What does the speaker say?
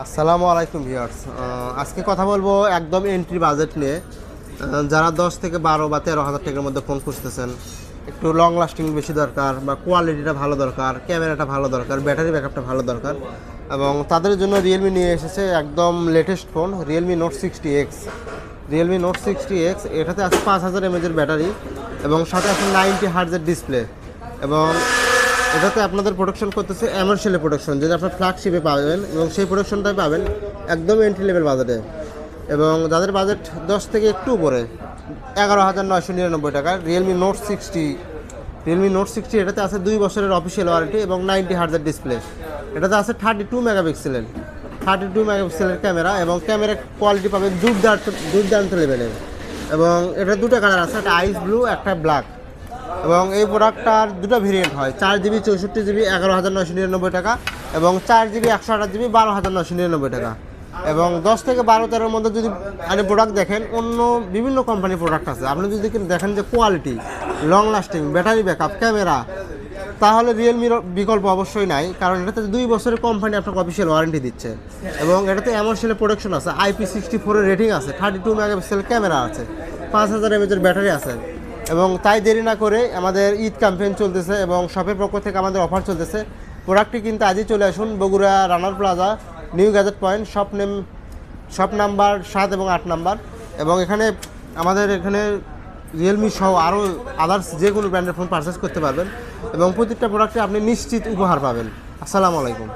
আসসালামু আলাইকুম ভিউয়ার্স। আজকে কথা বলবো একদম এন্ট্রি বাজেট নিয়ে। যারা 10 থেকে 12 বা 13,000 টাকার মধ্যে ফোন খুঁজতেছেন, একটু লং লাস্টিং বেশি দরকার বা কোয়ালিটিটা ভালো দরকার, ক্যামেরাটা ভালো দরকার, ব্যাটারি ব্যাকআপটা ভালো দরকার, এবং তাদের জন্য রিয়েলমি নিয়ে এসেছে একদম latest phone Realme note 60X। Realme note 60X এটাতে আছে 5000 mAh ব্যাটারি এবং সাথে আছে 90 হার্টজের ডিসপ্লে, এবং এটাতে আপনাদের প্রোডাকশন করতেছে এমার্শিয়ালে প্রোডাকশন, যেটা আপনার ফ্ল্যাগশিপে পাবেন এবং সেই প্রোডাকশনটাই পাবেন একদম এন্ট্রি লেভেল বাজেটে। এবং যাদের বাজেট 10 থেকে একটু উপরে 11,999 টাকা রিয়েলমি নোট 60 এটাতে আছে 2 বছরের অফিসিয়াল ওয়ারেন্টি এবং 90 হার্টজের ডিসপ্লে। এটাতে আছে 32 মেগাপিক্সেলের ক্যামেরা, এবং ক্যামেরা কোয়ালিটি পাবেন দুর্দান্ত লেভেলের। এবং এটা দুটো কালার আছে, একটা আইস ব্লু, একটা ব্ল্যাক। এবং এই প্রোডাক্টটার দুটো ভেরিয়েন্ট হয়, 4GB 64GB 11,999 টাকা এবং 4GB 128GB 12,999 টাকা। এবং 10 থেকে 12-13-র মধ্যে যদি আপনি প্রোডাক্ট দেখেন, অন্য বিভিন্ন কোম্পানির প্রোডাক্ট আছে, আপনি যদি দেখেন যে quality, long lasting, battery backup, camera, তাহলে রিয়েলমির বিকল্প অবশ্যই নাই, কারণ এটাতে 2 বছরের কোম্পানি আপনাকে অফিসিয়াল ওয়ারেন্টি দিচ্ছে। এবং এটাতে এমার্শিয়ালে প্রোডাকশন আছে, IP64 এর রেটিং আছে, 32 মেগাপিক্সেল ক্যামেরা আছে, 5000 mAh ব্যাটারি আছে। এবং তাই দেরি না করে আমাদের ঈদ ক্যাম্পেইন চলতেছে এবং শপের পক্ষ থেকে আমাদের অফার চলতেছে। প্রোডাক্টটি কিন্তু আজই চলে আসুন Bogura Runner Plaza, New Gadget Point, shop number 7 এবং 8 নাম্বার। এবং আমাদের এখানে রিয়েলমি সহ আরও আদার্স যে কোনো ব্র্যান্ডের ফোন পারচেস করতে পারবেন এবং প্রত্যেকটা প্রোডাক্টে আপনি নিশ্চিত উপহার পাবেন। আসসালামু আলাইকুম।